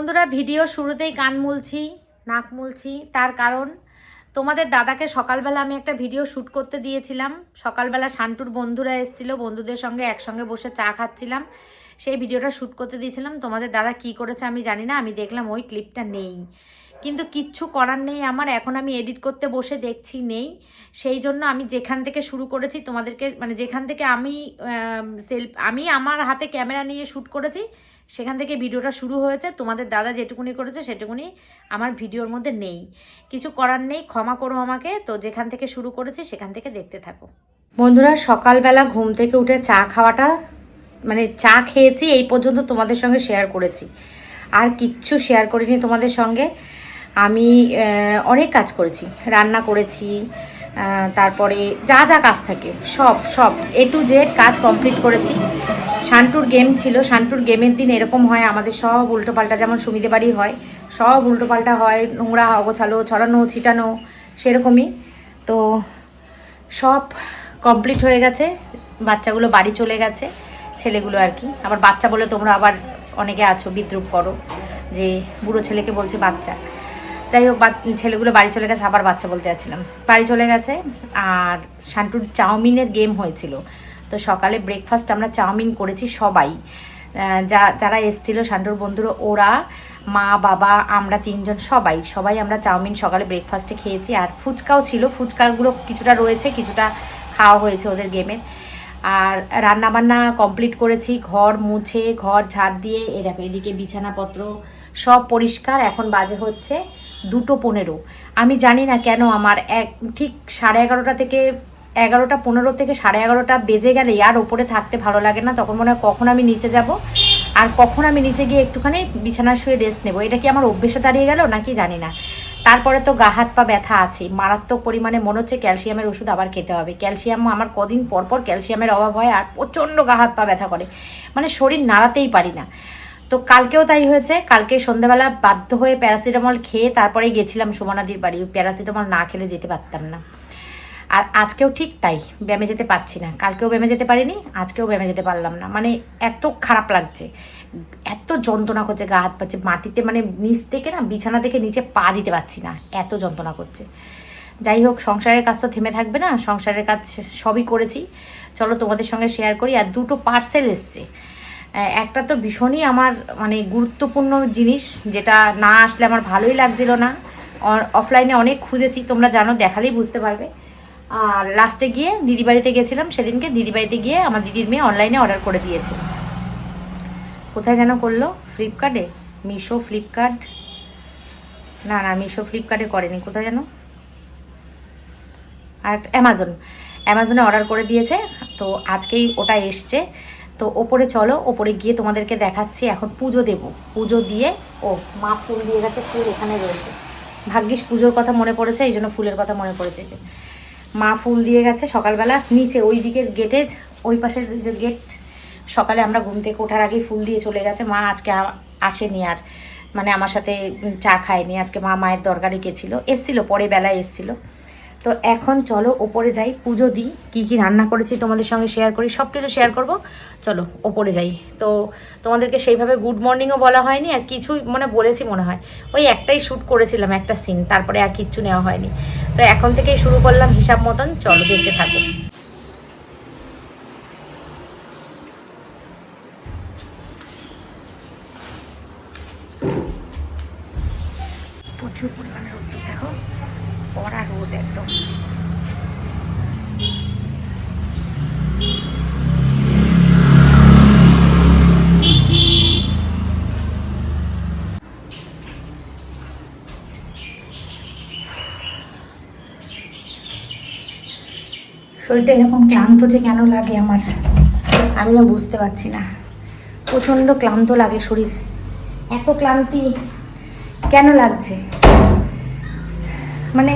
বন্ধুরা, ভিডিও শুরুতেই কান মুলছি, নাক মুলছি। তার কারণ তোমাদের দাদাকে সকালবেলা আমি একটা ভিডিও শ্যুট করতে দিয়েছিলাম। সকালবেলা শান্টুর বন্ধুরা এসেছিলো, বন্ধুদের সঙ্গে একসঙ্গে বসে চা খাচ্ছিলাম। সেই ভিডিওটা শ্যুট করতে দিয়েছিলাম। তোমাদের দাদা কি করেছে আমি জানি না, আমি দেখলাম ওই ক্লিপটা নেই, কিন্তু কিচ্ছু করার নেই আমার। এখন আমি এডিট করতে বসে দেখছি নেই, সেই জন্য আমি যেখান থেকে শুরু করেছি তোমাদেরকে, মানে যেখান থেকে আমি আমার হাতে ক্যামেরা নিয়ে শ্যুট করেছি সেখান থেকে ভিডিওটা শুরু হয়েছে। তোমাদের দাদা যেটুকুনি করেছে সেটুকুনি আমার ভিডিওর মধ্যে নেই, কিছু করার নেই, ক্ষমা করো আমাকে। তো যেখান থেকে শুরু করেছি সেখান থেকে দেখতে থাকো। বন্ধুরা, সকালবেলা ঘুম থেকে উঠে চা খাওয়াটা, মানে চা খেয়েছি এই পর্যন্ত তোমাদের সঙ্গে শেয়ার করেছি, আর কিচ্ছু শেয়ার করিনি তোমাদের সঙ্গে। আমি অনেক কাজ করেছি, রান্না করেছি, তারপরে যা যা কাজ থাকে সব A to Z কাজ কমপ্লিট করেছি। শান্টুর গেম ছিল, শান্টুর গেমের দিন এরকম হয় আমাদের, সব উল্টোপাল্টা, যেমন সুমিদে বাড়ি হয় সব উল্টোপাল্টা হয়, নোংরা অগোছালো, ছড়ানো ছিটানো, সেরকমই। তো সব কমপ্লিট হয়ে গেছে, বাচ্চাগুলো বাড়ি চলে গেছে, ছেলেগুলো আর কি। আবার বাচ্চা বলে তোমরা আবার অনেকে আছো বিদ্রুপ করো যে বুড়ো ছেলেকে বলছে বাচ্চা। যাই হোক, ছেলেগুলো বাড়ি চলে গেছে, আবার বাচ্চা বলতে যাচ্ছিলাম, বাড়ি চলে গেছে। আর শান্টুর চাউমিনের গেম হয়েছিল, তো সকালে ব্রেকফাস্ট আমরা চাউমিন করেছি সবাই, যারা এসেছিলো শান্টুর বন্ধুরা, ওরা, মা, বাবা, আমরা তিনজন, সবাই আমরা চাউমিন সকালে ব্রেকফাস্টে খেয়েছি। আর ফুচকাও ছিল, ফুচকাগুলো কিছুটা রয়েছে, কিছুটা খাওয়া হয়েছে ওদের গেমের। আর রান্নাবান্না কমপ্লিট করেছি, ঘর মুছে, ঘর ঝাড় দিয়ে, এ দেখো এদিকে বিছানাপত্র সব পরিষ্কার। এখন বাজে হচ্ছে 2:15। আমি জানি না কেন আমার ঠিক 11:30 থেকে 11:15 থেকে 11:30 বেজে গেলে আর ওপরে থাকতে ভালো লাগে না। তখন মনে হয় কখন আমি নিচে যাব আর কখন আমি নিচে গিয়ে একটুখানি বিছানা শুয়ে রেস্ট নেবো। এটা কি আমার অভ্যেসে দাঁড়িয়ে গেল নাকি জানি না। তারপরে তো গা হাত পা ব্যথা আছে মারাত্মক পরিমাণে, মনে হচ্ছে ক্যালসিয়ামের ওষুধ আবার খেতে হবে। ক্যালসিয়াম আমার কদিন পর পর ক্যালসিয়ামের অভাব হয় আর প্রচণ্ড গা হাত পা ব্যথা করে, মানে শরীর নাড়াতেই পারি না। তো কালকেও তাই হয়েছে, কালকে সন্ধ্যাবেলা বাধ্য হয়ে প্যারাসিটামল খেয়ে তারপরে গেছিলাম সুমনাদির বাড়ি। প্যারাসিটামল না খেলে যেতে পারতাম না। আর আজকেও ঠিক তাই, ব্যায়ামে যেতে পারছি না। কালকেও ব্যায়ামে যেতে পারিনি, আজকেও ব্যায়ামে যেতে পারলাম না। মানে এত খারাপ লাগছে, এত যন্ত্রণা করছে, গা হাত পাচ্ছে মাটিতে, মানে নিচ থেকে না, বিছানা থেকে নিচে পা দিতে পারছি না, এত যন্ত্রণা করছে। যাই হোক, সংসারের কাজ তো থেমে থাকবে না, সংসারের কাজ সবই করেছি। চলো তোমাদের সঙ্গে শেয়ার করি। আর 2টো পার্সেল এসছে। একটা তো ভীষণই আমার মানে গুরুত্বপূর্ণ জিনিস, যেটা না আসলে আমার ভালোই লাগছিল না। অফলাইনে অনেক খুঁজেছি, তোমরা জানো, দেখালেই বুঝতে পারবে। আর লাস্টে গিয়ে দিদি বাড়িতে গেছিলাম সেদিনকে, দিদি বাড়িতে গিয়ে আমার দিদির মেয়ে অনলাইনে অর্ডার করে দিয়েছে। কোথায় যেন করলো, ফ্লিপকার্টে, মিশো, ফ্লিপকার্ট, না মিশো ফ্লিপকার্টে করেনি, কোথায় যেন, আর অ্যামাজনে অর্ডার করে দিয়েছে। তো আজকেই ওটা এসছে। তো ওপরে চলো, ওপরে গিয়ে তোমাদেরকে দেখাচ্ছি। এখন পুজো দেব, পুজো দিয়ে, ও মা ফুল দিয়ে গেছে, ফুল এখানে রয়েছে। ভাগ্যিস পুজোর কথা মনে পড়েছে, এই জন্য ফুলের কথা মনে পড়েছে। যে মা ফুল দিয়ে গেছে সকালবেলা, নিচে ওই দিকের গেটের ওই পাশের যে গেট, সকালে আমরা ঘুম থেকে ওঠার আগেই ফুল দিয়ে চলে গেছে। মা আজকে আসেনি, আর মানে আমার সাথে চা খায়নি আজকে। মায়ের দরকারে গেছিলো, এসছিলো পরে বেলায় এসছিলো। তো এখন চলো ওপরে যাই, পুজো দিই। কী কী রান্না করেছি তোমাদের সঙ্গে শেয়ার করি, সব কিছু শেয়ার করবো। চলো ওপরে যাই। তো তোমাদেরকে সেইভাবে গুড মর্নিংও বলা হয়নি, আর কিছুই মানে বলেছি মনে হয়, ওই একটাই শ্যুট করেছিলাম, একটা সিন, তারপরে আর কিচ্ছু নেওয়া হয়নি। তো এখন থেকেই শুরু করলাম হিসাব মতন, চলো দেখতে থাকো। প্রচুর পরিমাণে রোদ, দেখো কড়া রোদ একদম। শরীরটা এরকম ক্লান্ত যে কেন লাগে আমার, আমি না বুঝতে পারছি না। প্রচণ্ড ক্লান্ত লাগে শরীর, এত ক্লান্তি কেন লাগছে, মানে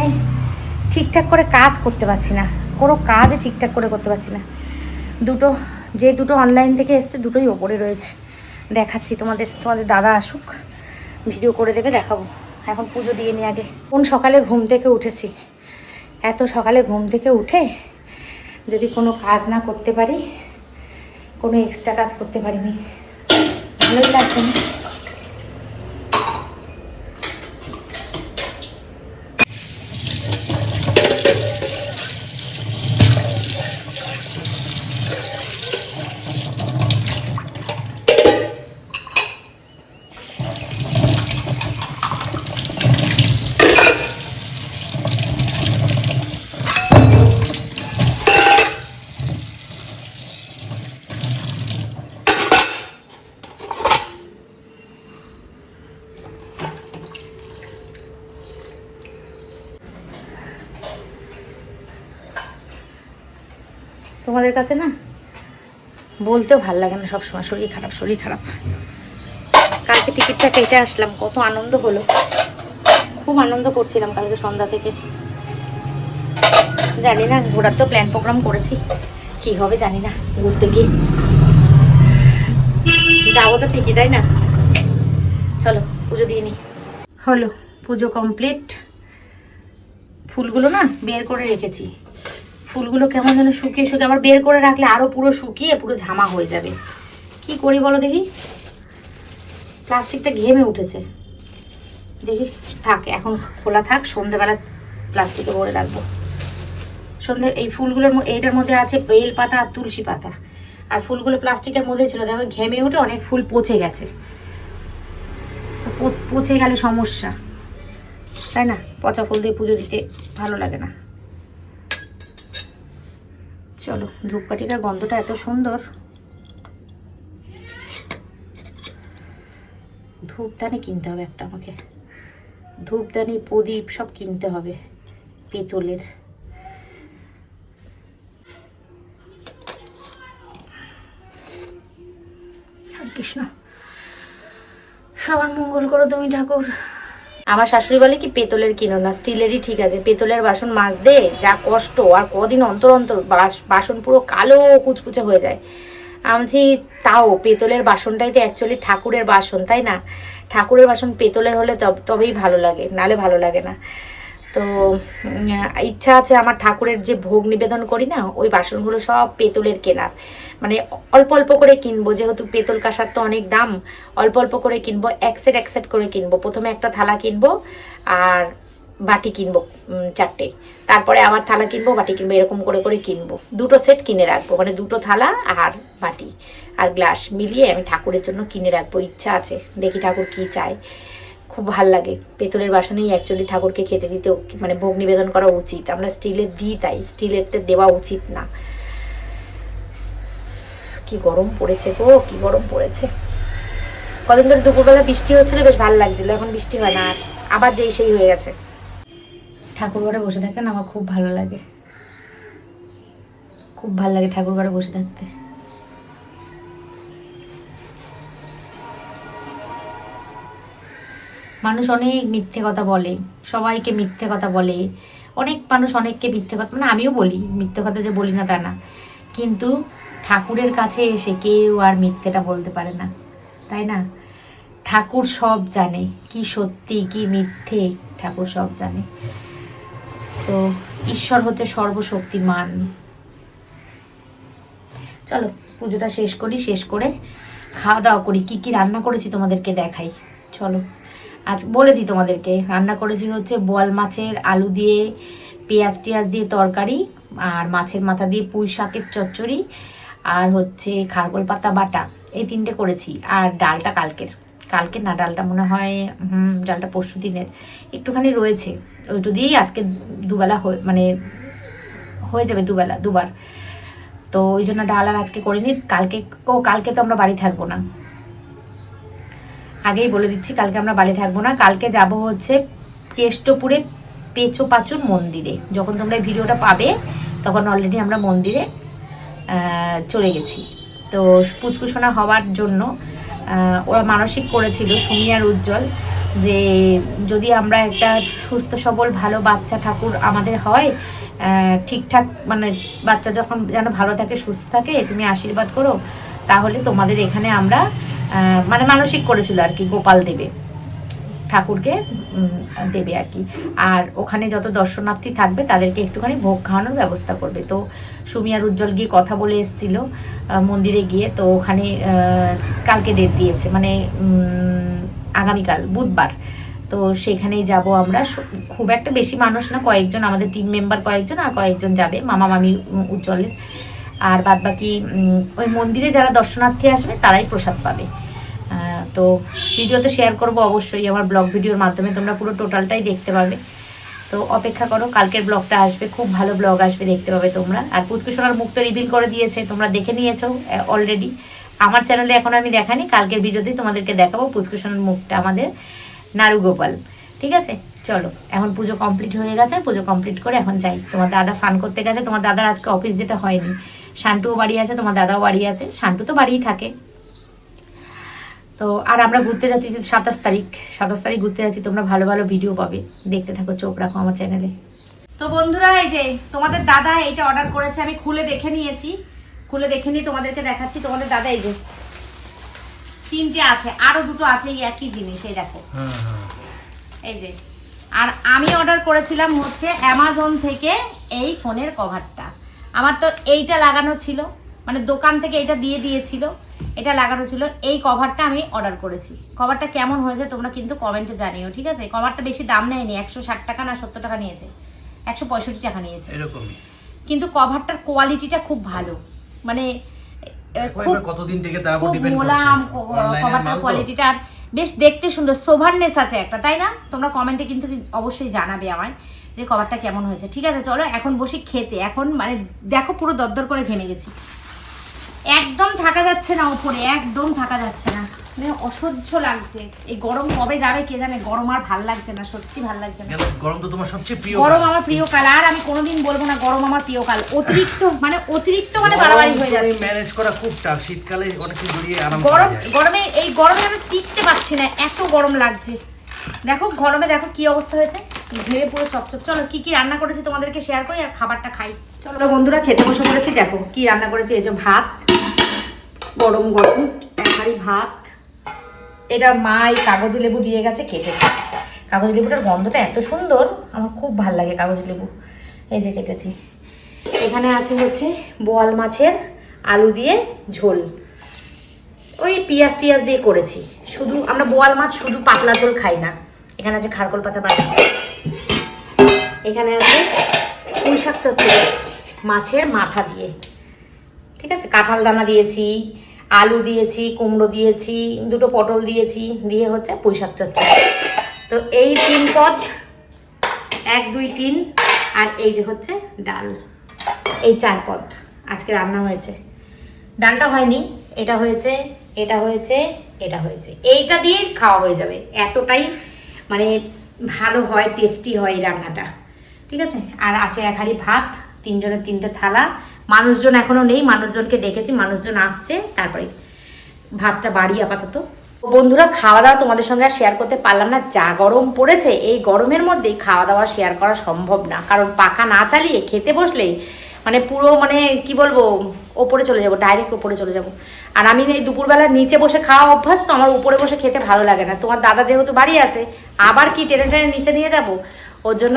ঠিকঠাক করে কাজ করতে পারছি না, কোনো কাজই ঠিকঠাক করে করতে পারছি না। দুটো অনলাইন থেকে এসছে, দুটোই ওপরে রয়েছে। দেখাচ্ছি তোমাদের দাদা আসুক, ভিডিও করে দেবে, দেখাবো। এখন পুজো দিয়ে নিই আগে। কোন সকালে ঘুম থেকে উঠেছি, এত সকালে ঘুম থেকে উঠে যদি কোনো কাজ না করতে পারি, কোনো এক্সট্রা কাজ করতে পারিনি, ভালোই লাগছে না। তোমাদের কাছে না বলতেও ভাল লাগে না, সবসময় শরীর খারাপ শরীর খারাপ। কালকে টিকিটটা কেটে আসলাম, কত আনন্দ হলো, খুব আনন্দ করছিলাম কালকে সন্ধ্যা থেকে। জানি না, ঘোরার তো প্ল্যান প্রোগ্রাম করেছি, কি হবে জানি না। ঘুরতে গিয়ে যাবো তো ঠিকই, তাই না? চলো পুজো দিয়ে নিই। হলো পুজো কমপ্লিট। ফুলগুলো না বের করে রেখেছি, ফুলগুলো কেমন যেন শুকিয়ে শুকিয়ে, আবার বের করে রাখলে আরো পুরো শুকিয়ে পুরো ঝামা হয়ে যাবে। কি করি বলো দেখি, প্লাস্টিকটা ঘেমে উঠেছে। দেখি থাক, এখন খোলা থাক, সন্ধ্যেবেলা প্লাস্টিকে ভরে রাখবো। সন্ধ্যে এই ফুলগুলোর এইটার মধ্যে আছে বেল পাতা আর তুলসী পাতা, আর ফুলগুলো প্লাস্টিকের মধ্যে ছিল, দেখো ঘেমে উঠে অনেক ফুল পচে গেছে। পচে গেলে সমস্যা, তাই না? পচা ফুল দিয়ে পুজো দিতে ভালো লাগে না। চলো, ধূপকাঠিটার গন্ধটা এত সুন্দর। ধূপদানি কিনতে হবে একটা আমাকে, ধূপদানি প্রদীপ সব কিনতে হবে পেতলের। কৃষ্ণ, সবার মঙ্গল করো তুমি ঠাকুর। আমার শাশুড়ি বলে কি, পেতলের কিনো না, স্টিলেরই ঠিক আছে। পেতলের বাসন মাজতে যা কষ্ট, আর কদিন অন্তর অন্তর বাসন পুরো কালো কুচকুচে হয়ে যায়। আমি তাও পেতলের বাসনটাই তো অ্যাকচুয়ালি ঠাকুরের বাসন, তাই না? ঠাকুরের বাসন পেতলের হলে তবেই ভালো লাগে, নালে ভালো লাগে না। তো ইচ্ছা আছে আমার, ঠাকুরের যে ভোগ নিবেদন করি না, ওই বাসনগুলো সব পেতলের কেনার। মানে অল্প অল্প করে কিনবো, যেহেতু পেতল কাঁসার তো অনেক দাম, অল্প অল্প করে কিনবো, এক সেট করে কিনবো। প্রথমে একটা থালা কিনবো আর বাটি কিনবো 4টে, তারপরে আবার থালা কিনবো, বাটি কিনবো, এরকম করে করে কিনবো। 2টো সেট কিনে রাখবো, মানে 2টো থালা আর বাটি আর গ্লাস মিলিয়ে আমি ঠাকুরের জন্য কিনে রাখবো। ইচ্ছা আছে, দেখি ঠাকুর কি চায়। খুব ভাল লাগে, পেতলের বাসনেই অ্যাকচুয়ালি ঠাকুরকে খেতে দিতে, মানে ভোগ নিবেদন করা উচিত। আমরা স্টিলের দিই, তাই স্টিলেরতে দেওয়া উচিত না। কি গরম পড়েছে গো, কি গরম পড়েছে। কদিন ধরে দুপুরবেলা বৃষ্টি হচ্ছিল, বেশ ভালো লাগছিল, এখন বৃষ্টি হয় না, আর আবার যেই সেই হয়ে গেছে। ঠাকুর ঘরে বসে থাকতে না আমার খুব ভালো লাগে, খুব ভালো লাগে ঠাকুর ঘরে বসে থাকতে। মানুষ অনেক মিথ্যে কথা বলে, সবাইকে মিথ্যে কথা বলে, অনেক মানুষ অনেককে মিথ্যে কথা, মানে আমিও বলি, মিথ্যে কথা যে বলি না তা না, কিন্তু ঠাকুরের কাছে এসে কেউ আর মিথ্যেটা বলতে পারে না, তাই না? ঠাকুর সব জানে, কি সত্যি কি মিথ্যে ঠাকুর সব জানে। তো ঈশ্বর হচ্ছে সর্বশক্তিমান। চলো পুজোটা শেষ করি, শেষ করে খাওয়া দাওয়া করি। কি কি রান্না করেছি তোমাদেরকে দেখাই, চলো। আজ বলে দিই তোমাদেরকে, রান্না করেছি হচ্ছে বোয়াল মাছের আলু দিয়ে পেঁয়াজ টিয়াজ দিয়ে তরকারি, আর মাছের মাথা দিয়ে পুঁই শাকের চচ্চড়ি, আর হচ্ছে খারকোল পাতা বাটা, এই 3টে করেছি। আর ডালটা কালকের না, ডালটা মনে হয় ডালটা পরশু দিনের একটুখানি রয়েছে, ওইটু দিয়েই আজকে দুবেলা মানে হয়ে যাবে, দুবার। তো ওই জন্য ডাল আর আজকে করিনি। কালকে তো আমরা বাড়ি থাকবো না, আগেই বলে দিচ্ছি, কালকে আমরা বাড়ি থাকবো না। কালকে যাব হচ্ছে কেষ্টপুরে পেচোপাচুর মন্দিরে। যখন তোমরা এই ভিডিওটা পাবে তখন অলরেডি আমরা মন্দিরে চলে গেছি। তো পুচকুসোনা হওয়ার জন্য ওরা মানসিক করেছিল, সুমি আর উজ্জ্বল, যে যদি আমরা একটা সুস্থ সবল ভালো বাচ্চা ঠাকুর আমাদের হয়, ঠিকঠাক, মানে বাচ্চা যখন যেন ভালো থাকে সুস্থ থাকে, তুমি আশীর্বাদ করো, তাহলে তোমাদের এখানে আমরা, মানে মানসিক করেছিল আর কি, গোপাল দেবে, ঠাকুরকে দেবে আর কি। আর ওখানে যত দর্শনার্থী থাকবে তাদেরকে একটুখানি ভোগ খাওয়ানোর ব্যবস্থা করবে। তো সুমি আর উজ্জ্বল গিয়ে কথা বলে এসেছিল মন্দিরে গিয়ে। তো ওখানে কালকে ডেট দিয়েছে, মানে আগামীকাল বুধবার। তো সেখানেই যাব আমরা। খুব একটা বেশি মানুষ না, কয়েকজন, আমাদের টিম মেম্বার কয়েকজন, আর কয়েকজন যাবে, মামা মামি উজ্জ্বলের। আর বাদ বাকি ওই মন্দিরে যারা দর্শনার্থী আসবে তারাই প্রসাদ পাবে। তো ভিডিওতে শেয়ার করব অবশ্যই, আমার ব্লগ ভিডিওর মাধ্যমে তোমরা পুরো টোটালটাই দেখতে পাবে। তো অপেক্ষা করো, কালকের ব্লগটা আসবে, খুব ভালো ব্লগ আসবে, দেখতে পাবে তোমরা। আর পুচকুসোনার মুখ তো রিভিল করে দিয়েছে, তোমরা দেখে নিয়েছো অলরেডি। আমার চ্যানেলে এখন আমি দেখানি, কালকের ভিডিওতেই তোমাদেরকে দেখাবো পুচকুসোনার মুখটা, আমাদের নাড়ু গোপাল। ঠিক আছে, চলো এখন পুজো কমপ্লিট হয়ে গেছে, পুজো কমপ্লিট করে এখন যাই। তোমার দাদা স্নান করতে গেছে, তোমার দাদার আজকে অফিস যেতে হয়নি, শান্টুও বাড়ি আছে, তোমার দাদাও বাড়ি আছে, শান্টু তো বাড়িই থাকে। তো আর আমরা ঘুরতে যাচ্ছি 27 তারিখ ঘুরতে যাচ্ছি। তোমরা ভালো ভালো ভিডিও পাবে, দেখতে থাকো, চোখ রাখো আমার চ্যানেলে। তো বন্ধুরা, এই যে তোমাদের দাদা এইটা অর্ডার করেছে, আমি খুলে দেখে নিয়েছি, খুলে দেখে নিয়ে তোমাদেরকে দেখাচ্ছি। তোমাদের দাদা এই যে 3টে আছে, আরো 2টো আছে এই একই জিনিস, এই দেখো এই যে। আর আমি অর্ডার করেছিলাম হচ্ছে অ্যামাজন থেকে এই ফোনের কভারটা। আমার তো এইটা লাগানো ছিল, মানে দোকান থেকে এটা দিয়ে দিয়েছিল, এটা লাগানো ছিল। এই কভারটা আমি অর্ডার করেছি। কভারটা কেমন হয়েছে তোমরা কিন্তু কমেন্টে জানিও, ঠিক আছে? কভারটা বেশি দাম নেয়নি, 160 টাকা না 70 টাকা নিয়েছে, 165 টাকা নিয়েছে এরকমই। কিন্তু কভারটার কোয়ালিটিটা খুব ভালো, মানে খুব কতদিন থেকে তার উপর ডিপেন্ড করছে কভারটার কোয়ালিটিটা। আর বেশ দেখতে সুন্দর, সোভারনেস আছে একটা, তাই না? তোমরা কমেন্টে কিন্তু অবশ্যই জানাবে আমায় যে কভারটা কেমন হয়েছে। ঠিক আছে, চলো এখন বসি খেতে। এখন মানে দেখো পুরো দরদর করে ঘেমে গেছি, একদম থাকা যাচ্ছে না উপরে, একদম থাকা যাচ্ছে না, মানে অসহ্য লাগছে। এই গরম কবে যাবে কে জানে, গরম আর ভাল লাগছে না, সত্যি ভাল লাগছে না। গরম তো তোমার সবচেয়ে প্রিয়, গরম আমার প্রিয় কাল। আর আমি কোনোদিন বলবো না গরম আমার প্রিয় কাল, অতিরিক্ত মানে বাড়াবাড়ি হয়ে যাচ্ছে। ম্যানেজ করা খুব টাফ, শীতকালে অনেক কিছু জড়িয়ে আরাম করা যায়। গরমে আমি টিকতে পারছি না, এত গরম লাগছে। দেখো গরমে দেখো কি অবস্থা হয়েছে, ঘেমে পুরো চপচপ। চলো কি কি রান্না করেছি তোমাদেরকে শেয়ার করি আর খাবারটা খাই। চলো বন্ধুরা, খেতে বসে পড়েছি। দেখো কি রান্না করেছি, এই যে ভাত, গরম গরম এক হাঁড়ি ভাত। এটা মা এই কাগজি লেবু দিয়ে গেছে, কেটেছে। কাগজি লেবুটার গন্ধটা এত সুন্দর, আমার খুব ভাল লাগে কাগজি লেবু। এই যে কেটেছি। এখানে আছে হচ্ছে বোয়াল মাছের আলু দিয়ে ঝোল, ওই পিঁয়াজ টিয়াজ দিয়ে করেছি। শুধু আমরা বোয়াল মাছ শুধু পাতলা ঝোল খাই না। এখানে আছে খারকোল পাতা বাটা, এখানে আছে পুঁই শাক চচ্চড়ি মাছের মাথা দিয়ে, ঠিক আছে, কাঁঠাল দানা দিয়েছি, আলু দিয়েছি, কুমড়ো দিয়েছি, 2টো পটল দিয়েছি, দিয়ে হচ্ছে পুঁই শাক চচ্চড়ি। তো এই 3 পদ, 1 2 3, আর এই যে হচ্ছে ডাল, এই 4 পদ আজকে রান্না হয়েছে। ডালটা হয়নি, এটা হয়েছে, এটা হয়েছে, এটা হয়েছে। এইটা দিয়ে খাওয়া হয়ে যাবে, এতটাই মানে ভালো হয়, টেস্টি হয় এই রান্নাটা, ঠিক আছে। আর আছে 1 হাঁড়ি ভাত, 3 জনের 3টে থালা। মানুষজন এখনো নেই, মানুষজনকে ডেকেছি, মানুষজন আসছে তারপরে ভাতটা বাড়ি আপাতত। বন্ধুরা, খাওয়া দাওয়া তোমাদের সঙ্গে আর শেয়ার করতে পারলাম না, যা গরম পড়েছে। এই গরমের মধ্যেই খাওয়া দাওয়া শেয়ার করা সম্ভব না, কারণ পাখা না চালিয়ে খেতে বসলেই মানে পুরো মানে কি বলবো, ওপরে চলে যাব, ডাইরেক্ট ওপরে চলে যাব। আর আমি এই দুপুরবেলা নিচে বসে খাওয়া অভ্যাস, তো আমার উপরে বসে খেতে ভালো লাগে না। তোমার দাদা যেহেতু বাড়ি আছে, আবার কি টেনে টেনে নিচে নিয়ে যাব, ওর জন্য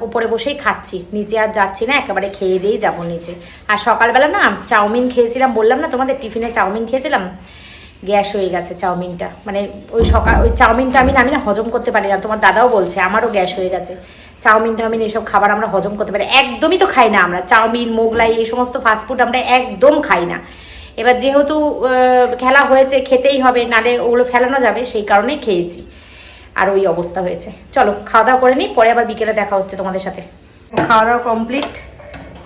উপরে বসেই খাচ্ছি, নিচে আর যাচ্ছি না, একেবারে খেয়ে দিয়েই যাবো নিচে। আর সকালবেলা না চাউমিন খেয়েছিলাম, বললাম না তোমাদের, টিফিনে চাউমিন খেয়েছিলাম, গ্যাস হয়ে গেছে চাউমিনটা। মানে ওই চাউমিনটা আমি না হজম করতে পারি না। তোমার দাদাও বলছে আমারও গ্যাস হয়ে গেছে। চাউমিন টাউমিন এসব খাবার আমরা হজম করতে পারি, একদমই তো খাই না আমরা। চাউমিন, মোগলাই, এই সমস্ত ফাস্টফুড আমরা একদম খাই না। এবার যেহেতু খেলা হয়েছে, খেতেই হবে, নালে ওগুলো ফেলানো যাবে, সেই কারণেই খেয়েছি, আর ওই অবস্থা হয়েছে। চলো খাওয়া দাওয়া করে নিই, পরে আবার বিকেলে দেখা হচ্ছে তোমাদের সাথে। খাওয়া দাওয়া কমপ্লিট।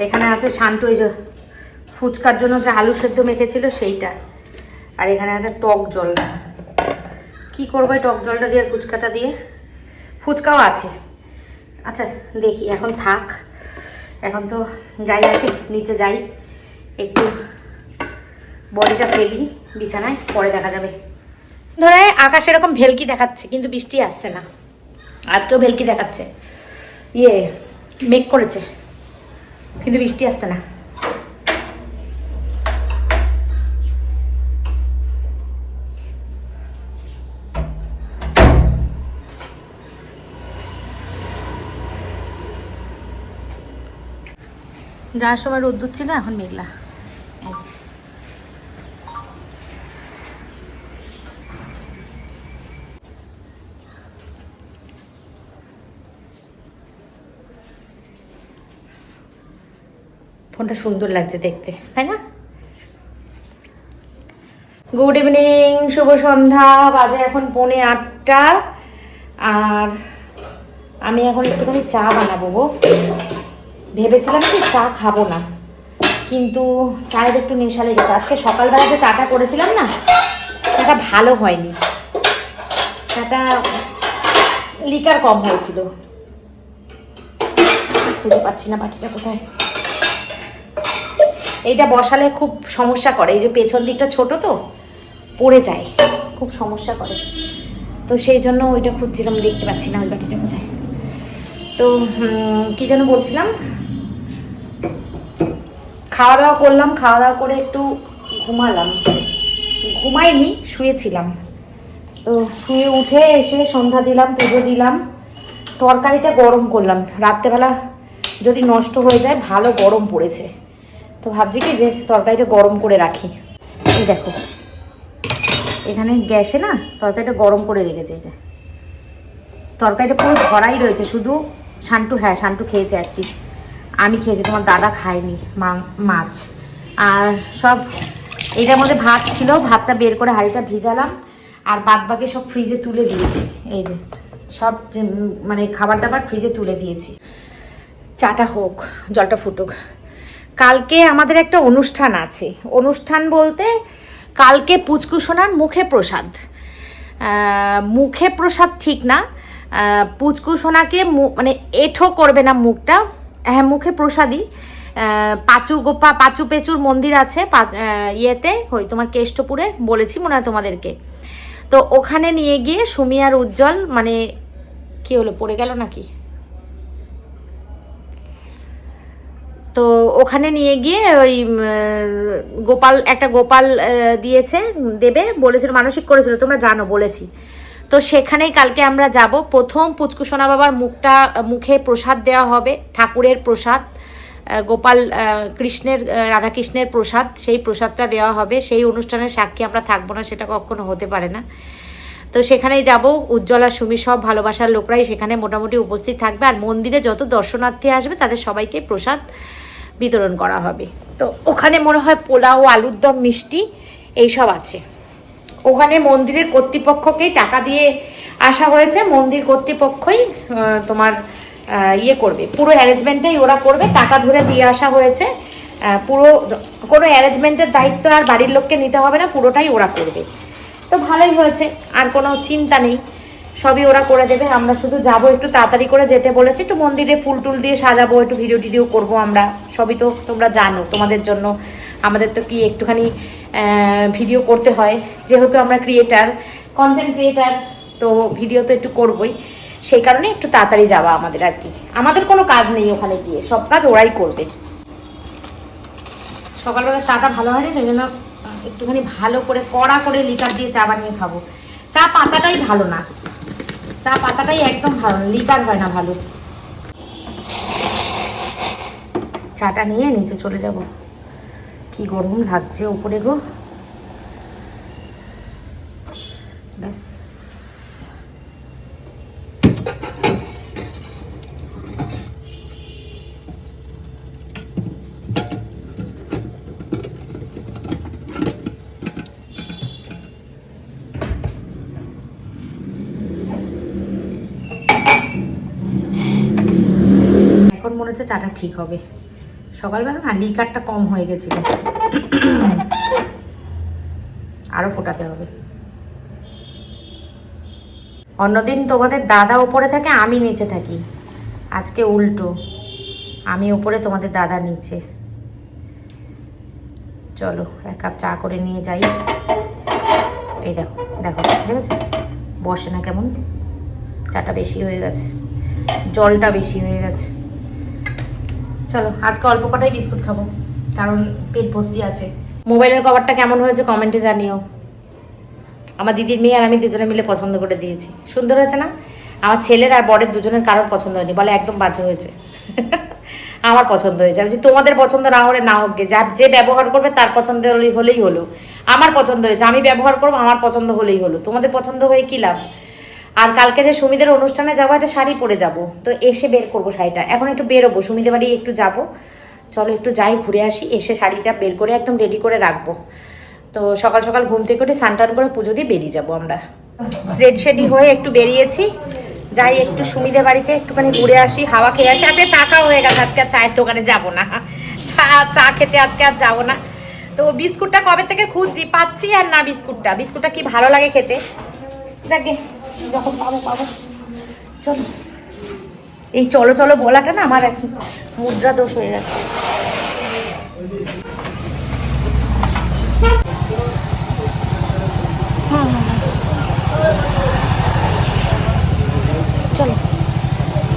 এখানে আছে শান্টু এই যে ফুচকার জন্য যে আলু সেদ্ধ মেখেছিল সেইটা, আর এখানে আছে টক জল। কি করবো এই টক জলটা দিয়ে আর ফুচকাটা দিয়ে? ফুচকাও আছে। আচ্ছা দেখি, এখন থাক, এখন তো যাই আর কি, নিচে যাই, একটু বডিটা ফেলি বিছানায়, পরে দেখা যাবে। ধরে আকাশ এরকম ভেলকি দেখাচ্ছে, কিন্তু বৃষ্টি আসছে না। আজকেও ভেলকি দেখাচ্ছে, মেঘ করেছে, কিন্তু বৃষ্টি আসছে না। যাওয়ার সময় রোদ্দুর ছিল, এখন মেঘলা। ফোনটা সুন্দর লাগছে দেখতে, তাই না? গুড ইভিনিং, শুভ সন্ধ্যা। বাজে এখন 7:45, আর আমি এখন একটুখানি চা বানাবো গো। ভেবেছিলাম কি চা খাবো না, কিন্তু চায়ের একটু নেশা লেগেছে। আজকে সকালবেলা যে চাটা করেছিলাম না, চাটা ভালো হয়নি, চাটা লিকার কম হয়েছিল। খুঁজে পাচ্ছি না বাটিটা কোথায়। এইটা বসালে খুব সমস্যা করে, এই যে পেছন দিকটা ছোট তো পড়ে যায়, খুব সমস্যা করে। তো সেই জন্য ওইটা খুঁজছিলাম, দেখতে পাচ্ছি না ওই বাটিটা কোথায়। তো কী যেন বলছিলাম, খাওয়া দাওয়া করলাম, খাওয়া দাওয়া করে একটু ঘুমালাম, ঘুমাইনি শুয়েছিলাম। তো শুয়ে উঠে এসে সন্ধ্যা দিলাম, পুজো দিলাম, তরকারিটা গরম করলাম। রাত্রেবেলা যদি নষ্ট হয়ে যায়, ভালো গরম পড়েছে, তো ভাবছি কি যে তরকারিটা গরম করে রাখি। এই দেখো এখানে গ্যাসে না তরকারিটা গরম করে রেখেছে, এই যে তরকারিটা পুরো ভরাই রয়েছে, শুধু শান্টু, হ্যাঁ শান্টু খেয়েছে এক পিস, আমি খেয়েছি, তোমার দাদা খায়নি মাছ। আর সব এটার মধ্যে ভাত ছিল, ভাতটা বের করে হাঁড়িটা ভিজালাম, আর বাদ বাকি সব ফ্রিজে তুলে দিয়েছি। এই যে সব যে মানে খাবার দাবার ফ্রিজে তুলে দিয়েছি। চাটা হোক, জলটা ফুটুক। কালকে আমাদের একটা অনুষ্ঠান আছে, অনুষ্ঠান বলতে কালকে পুচকু সোনার মুখে প্রসাদ, মুখে প্রসাদ ঠিক না, পুচকু সোনাকে মানে এঁঠো করবে না মুখটা, হ্যাঁ মুখে প্রসাদই। পাচু পেচুর মন্দির আছে ইয়েতে, ওই তোমার কেষ্টপুরে, বলেছি মনে হয় তোমাদেরকে। তো ওখানে নিয়ে গিয়ে সুমি আর উজ্জ্বল, মানে কি হলো, পড়ে গেল নাকি, তো ওখানে নিয়ে গিয়ে ওই একটা গোপাল দিয়েছে, দেবে বলেছিল, মানসিক করেছিল, তোমরা জানো বলেছি। তো সেখানেই কালকে আমরা যাব। প্রথম পুচকু সোনা বাবার মুখে প্রসাদ দেওয়া হবে, ঠাকুরের প্রসাদ, গোপাল কৃষ্ণের, রাধাকৃষ্ণের প্রসাদ, সেই প্রসাদটা দেওয়া হবে। সেই অনুষ্ঠানের সাক্ষী আমরা থাকবো না, সেটা কখনো হতে পারে না। তো সেখানেই যাব, উজ্জ্বল আর সুমি সব ভালোবাসার লোকরাই সেখানে মোটামুটি উপস্থিত থাকবে, আর মন্দিরে যত দর্শনার্থী আসবে তাদের সবাইকে প্রসাদ বিতরণ করা হবে। তো ওখানে মনে হয় পোলাও, আলুর দম, মিষ্টি এইসব আছে। ওখানে মন্দিরের কর্তৃপক্ষকেই টাকা দিয়ে আসা হয়েছে, মন্দির কর্তৃপক্ষই তোমার ইয়ে করবে, পুরো অ্যারেঞ্জমেন্টটাই ওরা করবে, টাকা ধরে দিয়ে আসা হয়েছে। পুরো কোনো অ্যারেঞ্জমেন্টের দায়িত্ব আর বাড়ির লোককে নিতে হবে না, পুরোটাই ওরা করবে। তো ভালোই হয়েছে, আর কোনো চিন্তা নেই, সবই ওরা করে দেবে। আমরা শুধু যাব, একটু তাড়াতাড়ি করে যেতে বলেছি, একটু মন্দিরে ফুল টুল দিয়ে সাজাবো, একটু ভিডিও টিডিও করবো আমরা, সবই তো তোমরা জানো। তোমাদের জন্য আমাদের তো কি একটুখানি ভিডিও করতে হয়, যেহেতু আমরা ক্রিয়েটার, কন্টেন্ট ক্রিয়েটার, তো ভিডিও তো একটু করবোই, সেই কারণে একটু তাড়াতাড়ি যাওয়া আমাদের আর কি। আমাদের কোনো কাজ নেই ওখানে গিয়ে, সব কাজ ওরাই করবে। সকালবেলা চাটা ভালো হয়নি, সেই জন্য একটুখানি ভালো করে কড়া করে লিকার দিয়ে চা বানিয়ে খাবো। চা পাতাটাই ভালো না, চা পাতাটাই একদম ভালো না, লিকার হয় না ভালো। চাটা নিয়ে নিচে চলে যাব, কি গরম লাগছে উপরে গো, ব্যাস। এখন মনে হচ্ছে চাটা ঠিক হবে। সকালবেলা না লিকারটা কম হয়ে গেছিল, আরো ফোটাতে হবে। অন্যদিন তোমাদের দাদা উপরে থাকে, আমি নিচে থাকি, আজকে উল্টো, আমি উপরে, তোমাদের দাদা নিচে। চলো এক কাপ চা করে নিয়ে যাই। এই দেখো দেখো দেখেছো, বসে না কেমন, চাটা বেশি হয়ে গেছে, জলটা বেশি হয়ে গেছে। চলো আজকে অল্প কটাই বিস্কুট খাবো, কারণ পেট ভর্তি আছে। মোবাইলের কভারটা কেমন হয়েছে কমেন্টে জানিও। আমার দিদির মেয়ে আর আমি দুজনে মিলে পছন্দ করে দিয়েছি, সুন্দর হয়েছে না? আমার ছেলের আর বরের দুজনের কারোর পছন্দ হয়নি, বলে একদম বাজে হয়েছে। আমার পছন্দ হয়েছে। আমি তোমাদের পছন্দ না হলে না হোক, যে ব্যবহার করবে তার পছন্দ হলেই হলো। আমার পছন্দ হয়েছে, আমি ব্যবহার করবো, আমার পছন্দ হলেই হলো, তোমাদের পছন্দ হয়ে কী লাভ। আর কালকে যে সুমিদের অনুষ্ঠানে যাবো, একটা শাড়ি পরে যাব, তো এসে বের করবো শাড়িটা। এখন একটু বেরোবো, সুমিদের বাড়ি একটু যাব, চলো একটু যাই ঘুরে আসি, এসে শাড়িটা বের করে একদম রেডি করে রাখবো। তো সকাল সকাল ঘুম থেকে উঠে স্নান টান করে পুজো দিয়ে বেরিয়ে যাবো আমরা। রেডি হয়ে একটু বেরিয়েছি, যাই একটু সুমিদের বাড়িতে একটুখানি ঘুরে আসি, হাওয়া খেয়ে আসি। আজকে চা খাওয়া হয়ে গেছে, আজকে আর চায়ের দোকানে যাবো না, চা খেতে আজকে আর যাবো না। তো বিস্কুটটা কবে থেকে খুঁজছি, পাচ্ছি আর না। বিস্কুটটা কি ভালো লাগে খেতে, যাকে যখন পাবো। চলো, এই চলো চলো বলাটা না আমার এক মুদ্রা দোষ হয়ে গেছে।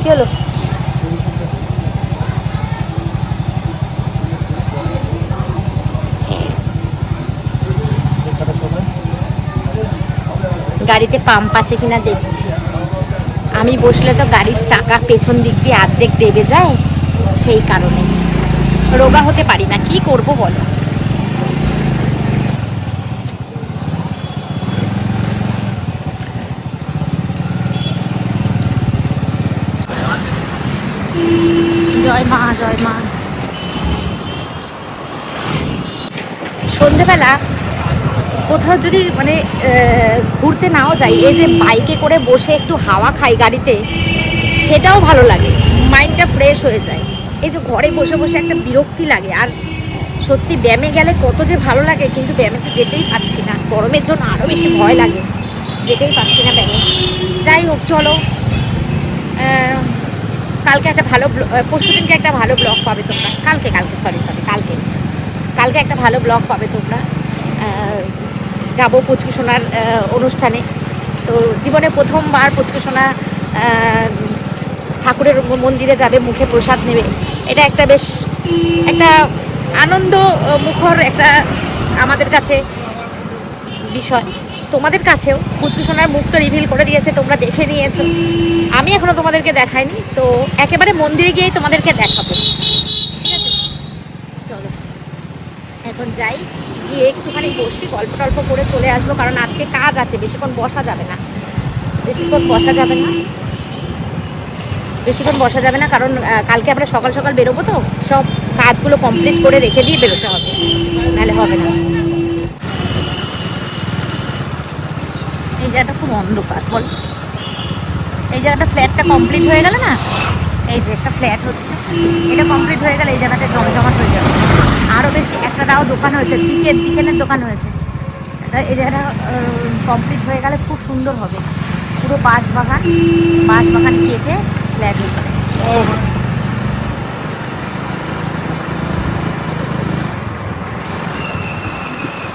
কি হলো? গাড়িতে পাম্প আছে কিনা দেখছি। আমি বসলে তো গাড়ির চাকা পেছন দিক দিয়ে অর্ধেক দেবে যায়, সেই কারণে রোগা হতে পারি না। কি করব বলো? জয় মা, জয় মা। সন্ধেবেলা কোথাও যদি মানে ঘুরতে নাও যাই, এই যে বাইকে করে বসে একটু হাওয়া খাই গাড়িতে, সেটাও ভালো লাগে, মাইন্ডটা ফ্রেশ হয়ে যায়। এই যে ঘরে বসে বসে একটা বিরক্তি লাগে। আর সত্যি ব্যায়ামে গেলে কত যে ভালো লাগে, কিন্তু ব্যায়ামে তো যেতেই পারছি না, গরমের জন্য আরও বেশি ভয় লাগে, যেতেই পারছি না ব্যায়ামে। যাই হোক, চলো, কালকে একটা ভালো পরশু দিনকে একটা ভালো ব্লগ পাবে তোমরা। কালকে একটা ভালো ব্লগ পাবে তোমরা। যাবো পুচকুসোনার অনুষ্ঠানে। তো জীবনে প্রথমবার পুচকুসোনা ঠাকুরের মন্দিরে যাবে, মুখে প্রসাদ নেবে। এটা একটা বেশ একটা আনন্দ মুখর একটা আমাদের কাছে বিষয়। তোমাদের কাছেও পুচকুসোনার মুখ তো রিভিল করে দিয়েছে, তোমরা দেখে নিয়েছো। আমি এখনো তোমাদেরকে দেখাইনি, তো একেবারে মন্দিরে গিয়েই তোমাদেরকে দেখাবো, ঠিক আছে? চলো এখন যাই, গিয়ে একটুখানি বসি, গল্প টল্প করে চলে আসবো, কারণ আজকে কাজ আছে, বেশিক্ষণ বসা যাবে না, কারণ কালকে আমরা সকাল সকাল বেরোবো, তো সব কাজগুলো কমপ্লিট করে রেখে দিয়ে বেরোতে হবে, নাহলে হবে না। এই জায়গাটা খুব অন্ধকার, বল। এই জায়গাটা ফ্ল্যাটটা কমপ্লিট হয়ে গেল না, এই যে একটা ফ্ল্যাট হচ্ছে, এটা কমপ্লিট হয়ে গেলে এই জায়গাটা জমজমাট হয়ে যাবে। আরও বেশি একটা দাও দোকান হয়েছে, চিকেনের দোকান হয়েছে। এই জায়গাটা কমপ্লিট হয়ে গেলে খুব সুন্দর হবে, পুরো বাঁশবাগান কেটে ফ্ল্যাট হচ্ছে।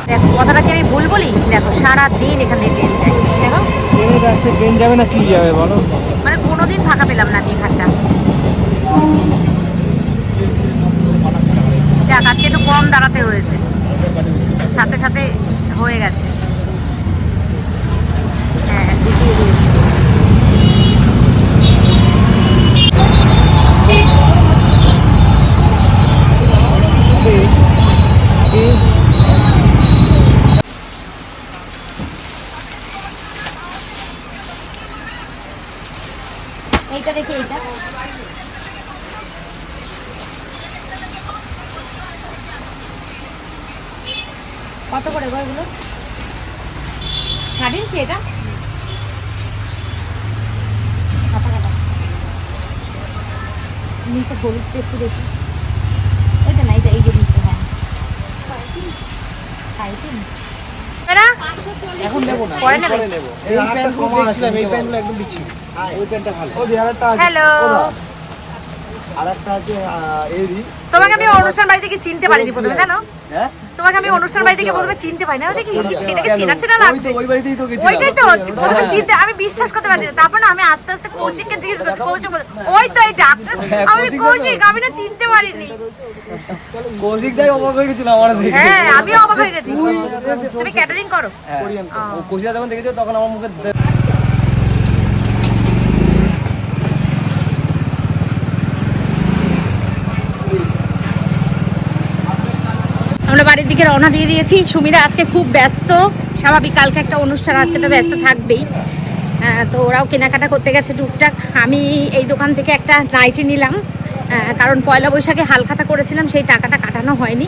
দেখো, কথাটা কি আমি ভুল বলি? দেখো, সারাদিন এখানে ট্রেন যায়, দেখো ট্রেন যাবে না কি যাবে বলো? মানে কোনোদিন ফাঁকা পেলাম না আমি এখানটা। যাক, আজকে একটু কম দাঁড়াতে হয়েছে, সাথে সাথে হয়ে গেছে। হ্যাঁ, দেখিয়ে দিয়েছি। এইটা দেখি, এইটা কত করে গো এগুলো? 3.5 ইঞ্চি এটা? নিচে হলুদটা একটু দেখি, ওইটা না, এটা এই যে নিচে। হ্যাঁ, এখন নেব না, পরে নেবে? নেব। এই প্যান্টগুলো দেখছিলাম, এই প্যান্টগুলো একদম বিচ্ছিরি। ওই প্যান্টটা ভালো। ও আরেকটা আছে। হ্যালো, আরেকটা আছে এরি। তোমাকে আমি অনুষ্ঠান বাড়ি থেকে চিনতে পারিনি প্রথমে, জানো? হ্যাঁ? তোমাকে আমি অনুষ্ঠান বাড়ি থেকে প্রথমে চিনতে পারি না, ওটা কি ছেলেকে চেনা লাগতো। ওই বাড়িতেই তো গেছিলাম। ওইটাই তো প্রথমে চিনতে আমি বিশ্বাস করতে পারছি না। তারপর না আমি আস্তে আস্তে কৌশিককে জিজ্ঞেস করছি, কৌশিক বলে, ওই তো এটা। আমি কৌশিক, আমি না চিনতে পারিনি। কৌশিক দাই অবাক হয়ে গেছিল আমার দেখে। হ্যাঁ, আমি অবাক হয়ে গেছি। তুমি ক্যাটারিং করো? হ্যাঁ, ও কৌশিক যখন দেখেছে তখন আমার মুখে আমরা বাড়ির দিকে রওনা দিয়ে দিয়েছি। সুমিরা আজকে খুব ব্যস্ত, স্বাভাবিক, কালকে একটা অনুষ্ঠান, আজকে তো ব্যস্ত থাকবেই। তো ওরাও কেনাকাটা করতে গেছে টুকটাক। আমি এই দোকান থেকে একটা নাইটি নিলাম, কারণ পয়লা বৈশাখে হালখাতা করেছিলাম, সেই টাকাটা কাটানো হয়নি,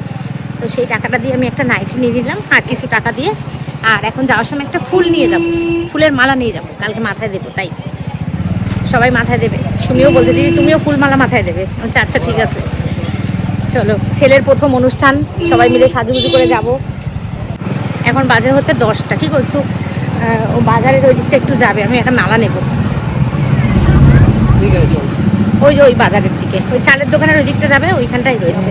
তো সেই টাকাটা দিয়ে আমি একটা নাইটি নিয়ে নিলাম আর কিছু টাকা দিয়ে। আর এখন যাওয়ার সময় একটা ফুল নিয়ে যাব, ফুলের মালা নিয়ে যাব, কালকে মাথায় দেবো, তাই সবাই মাথায় দেবে। সুমিও বলছে, দিদি তুমিও ফুল মালা মাথায় দেবে। আচ্ছা আচ্ছা, ঠিক আছে, চলো। ছেলের প্রথম অনুষ্ঠান, সবাই মিলে সাজুগুজু করে যাব। এখন বাজার হচ্ছে 10টা, কি করছো? ও বাজারের ওই দিকটা একটু যাবে, আমি একটা মালা নেব। ঠিক আছে, চল। ওই যে ওই বাজারের দিকে, ওই চালের দোকানের ওই দিকটা যাবে, ওইখানটাই রয়েছে।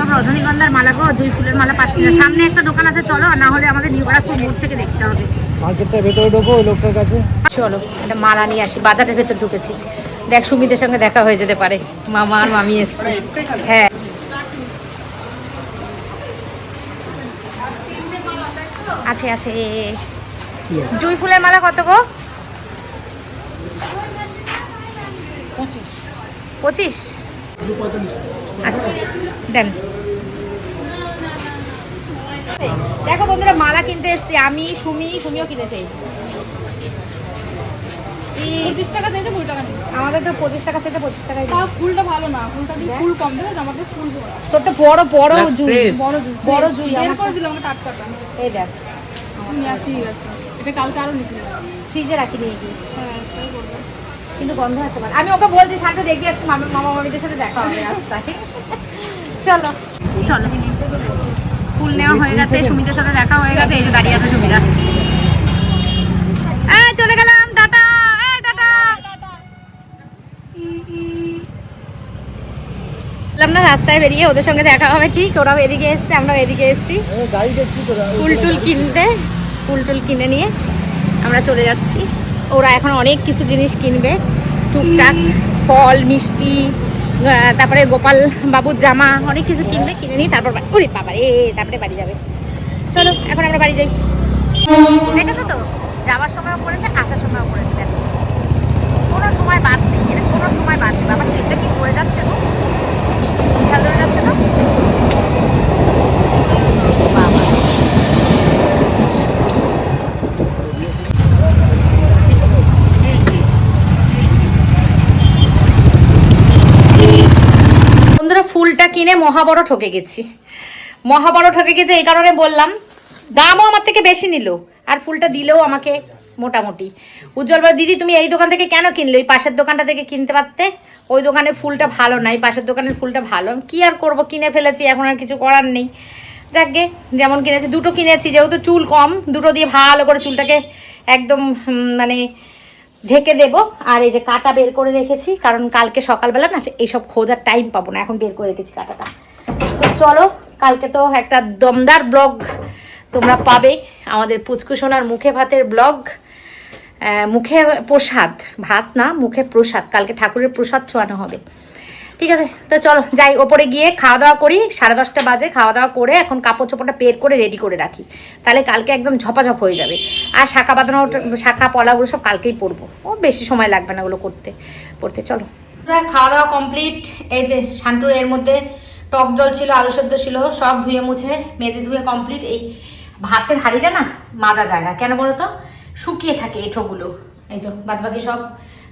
সব রজনীগন্ধার মালা গো, জুঁই ফুলের মালা পাচ্ছি না। সামনে একটা দোকান আছে, চলো, না হলে আমাদের নিউ ব্যারাকপুর মোড় থেকে দেখতে হবে। মার্কেটটা ভেতরে ঢোকো ওই লোকটার কাছে। চলো একটা মালা নিয়ে আসি। বাজারের ভেতর ঢুকেছি, দেখ সুমিতের সঙ্গে দেখা হয়ে যেতে পারে। মামা আর মামি এসছে। হ্যাঁ আছে আছে। জুঁই ফুলের মালা কত গো? 25। আচ্ছা দেন। দেখো বন্ধুরা, মালা কিনতে এসছি আমি, সুমিও কিনেছে। 25 টাকা চাইছে, 20 টাকা নেই। আমাদের তো 25 টাকা থেকে 25 টাকায় তাও ফুলটা ভালো না, ফুলটা দিয়ে ফুল কম দেবে, আমাদের ফুল ভরা। তোরটা বড় বড় জুঁই, বড় জুঁই বের আমার। করে দিলাম আমাকে টাটকাটা। এই দেখ, ঠিক আছে, এটা কালকে আরো নিতে হবে। ফ্রিজে রাখি নিয়ে গিয়ে, হ্যাঁ তাই করবো। কিন্তু গন্ধ আছে মানে। আমি ওকে বলছি শান্ত দেখবি আজকে মামা মামিদের সাথে দেখা হবে রাস্তায়। চলো চলো, ফুল নেওয়া হয়ে গেছে, সুমিতের সাথে দেখা হয়ে গেছে। এই যে দাঁড়িয়ে আছে সুমিরা। চলে গেলাম, টাটা। টাটা না, রাস্তায় বেরিয়ে ওদের সঙ্গে দেখা হবে। ঠিক, ওরাও এদিকে এসছে, আমরাও এদিকে এসছি গাড়ি দেখছি তো। ফুল টুল কিনতে। ফুল টুল কিনে নিয়ে আমরা চলে যাচ্ছি। ওরা এখন অনেক কিছু জিনিস কিনবে, টুকটাক ফল মিষ্টি, তারপরে গোপাল বাবুর জামা, অনেক কিছু কিনবে। কিনে নিয়ে তারপর ওরে বাবা তারপরে বাড়ি যাবে। চলো এখন আমরা বাড়ি যাই। দেখেছো তো, যাওয়ার সময়ও পড়েছে, আসার সময়ও পড়েছে। দেখো কোনো সময় বাদ নেই, এটা কোনো সময় বাদ নেই। বাবা ট্রেনটা কি চলে যাচ্ছে গো, বিশাল চলে যাচ্ছে না বাবা। বন্ধুরা ফুলটা কিনে মহাবড় ঠকে গেছি, এই কারণে বললাম। দামও আমার থেকে বেশি নিল, আর ফুলটা দিলেও আমাকে মোটামুটি। উজ্জ্বল বলে, দিদি তুমি এই দোকান থেকে কেন কিনলে, ওই পাশের দোকানটা থেকে কিনতে পারতে, ওই দোকানে ফুলটা ভালো না, এই পাশের দোকানের ফুলটা ভালো। কি আর করব, কিনে ফেলেছি, এখন আর কিছু করার নেই। যাকগে, যেমন কিনেছি, দুটো কিনেছি, যেহেতু চুল কম, দুটো দিয়ে ভালো করে চুলটাকে একদম মানে ঢেকে দেবো। আর এই যে কাটা বের করে রেখেছি, কারণ কালকে সকালবেলা না এইসব খোঁজার টাইম পাবো না, এখন বের করে রেখেছি কাটাটা। তো চলো, কালকে তো একটা দমদার ব্লগ তোমরা পাবে, আমাদের পুচকুসোনার মুখে ভাতের ব্লগ। মুখে প্রসাদ, ভাত না, মুখে প্রসাদ, কালকে ঠাকুরের প্রসাদ ছোঁয়ানো হবে। ঠিক আছে, তো চলো যাই, ওপরে গিয়ে খাওয়া দাওয়া করি। 10:30 বাজে, খাওয়া দাওয়া করে এখন কাপড় চোপড়টা বের করে রেডি করে রাখি, তাহলে কালকে একদম ঝপাঝপ হয়ে যাবে। আর শাখা বাঁধানো, শাখা পলাগুলো সব কালকেই পরবো, ও বেশি সময় লাগবে না ওগুলো পড়তে। চলো, খাওয়া দাওয়া কমপ্লিট। এই যে শান্তুর এর মধ্যে টক জল ছিল, আলু সেদ্ধ ছিল, সব ধুয়ে মুছে মেজে ধুয়ে কমপ্লিট। এই ভাতের হাঁড়িটা না মাজা যায় না, কেন বলো তো, শুকিয়ে থাকে এঁঠোগুলো। এই যে বাদবাকি সব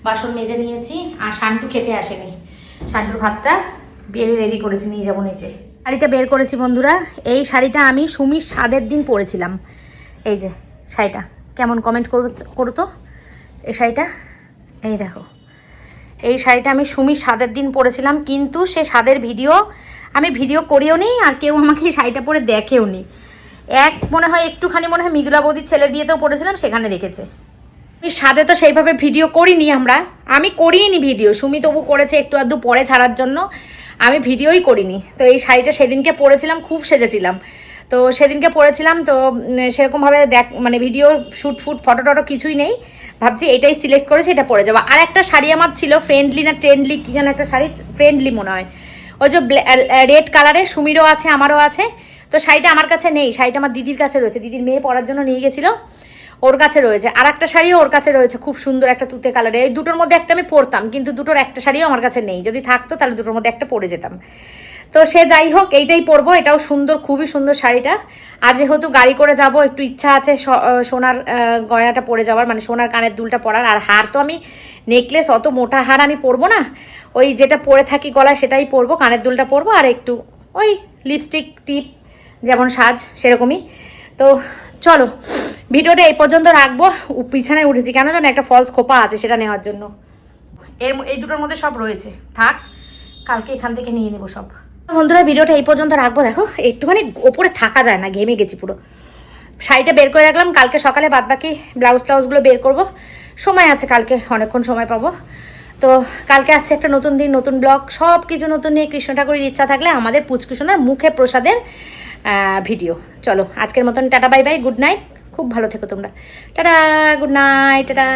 বাসন মেজে নিয়েছি। আর শান্টু খেতে আসেনি, শান্টুর ভাতটা বেড়ে রেডি করেছি, নিয়ে যাবো নিচে। শাড়িটা বের করেছি বন্ধুরা, এই শাড়িটা আমি সুমির স্বাদের দিন পরেছিলাম। এই যে শাড়িটা কেমন, কমেন্ট করো তো। এই শাড়িটা, এই দেখো, এই শাড়িটা আমি সুমির স্বাদের দিন পরেছিলাম, কিন্তু সে স্বাদের আমি ভিডিও করিও নি, আর কেউ আমাকে এই শাড়িটা পরে দেখেও নি। মনে হয় একটুখানি মৃদুলা বৌদির ছেলের বিয়েতেও পড়েছিলাম, সেখানে রেখেছে। আমি স্বাদে তো সেইভাবে ভিডিও করিনি, আমি করিনি ভিডিও, সুমি তবু করেছে একটু আধটু পরে ছাড়ার জন্য, আমি ভিডিওই করিনি। তো এই শাড়িটা সেদিনকে পরেছিলাম, খুব সেজেছিলাম। তো সেদিনকে পরেছিলাম, তো সেরকমভাবে ভিডিও শ্যুট ফটো টটো কিছুই নেই। ভাবছি এটাই সিলেক্ট করেছি, এটা পরে যাবো। আর একটা শাড়ি আমার ছিল, ফ্রেন্ডলি না ট্রেন্ডলি কি যেন একটা শাড়ি, ফ্রেন্ডলি মনে হয়, ওই যে রেড কালারের, সুমিরও আছে আমারও আছে। তো শাড়িটা আমার কাছে নেই, শাড়িটা আমার দিদির কাছে রয়েছে, দিদির মেয়ে পরার জন্য নিয়ে গেছিলো, ওর কাছে রয়েছে। আর একটা শাড়িও ওর কাছে রয়েছে, খুব সুন্দর একটা তুতে কালারের। এই দুটোর মধ্যে একটা আমি পরতাম, কিন্তু দুটোর একটা শাড়িও আমার কাছে নেই, যদি থাকতো তাহলে দুটোর মধ্যে একটা পরে যেতাম। তো সে যাই হোক, এইটাই পরবো, এটাও সুন্দর, খুবই সুন্দর শাড়িটা। আর যেহেতু গাড়ি করে যাব, একটু ইচ্ছা আছে সোনার গয়নাটা পরে যাওয়ার, সোনার কানের দুলটা পরার। আর হার তো আমি নেকলেস, অত মোটা হার আমি পরবো না, ওই যেটা পরে থাকি গলায় সেটাই পরবো, কানের দুলটা পরবো, আর একটু ওই লিপস্টিক টিপ যেমন সাজ সেরকমই। তো চলো, ভিডিওটা এই পর্যন্ত রাখবো। পিছনে উঠেছি কেন জানো, একটা ফলস খোপা আছে, সেটা নেওয়ার জন্য। এই দুটোর মধ্যে সব রয়েছে, থাক, কালকে এখান থেকে নিয়ে নেবো সব। বন্ধুরা ভিডিওটা এই পর্যন্ত রাখবো। দেখো একটুখানি ওপরে থাকা যায় না, ঘেমে গেছি পুরো। শাড়িটা বের করে রাখলাম, কালকে সকালে বাদবাকি ব্লাউজগুলো বের করব, সময় আছে কালকে, অনেকক্ষণ সময় পাবো। তো কালকে আসছে একটা নতুন দিন, নতুন ব্লগ, সব কিছু নতুন নিয়ে। কৃষ্ণ ঠাকুরের ইচ্ছা থাকলে আমাদের পুচকুসোনার মুখে প্রসাদের ভিডিও। চলো আজকের মতন tata bye bye, good night, খুব ভালো থেকো তোমরা, টাটা, গুড নাইট, টাটা।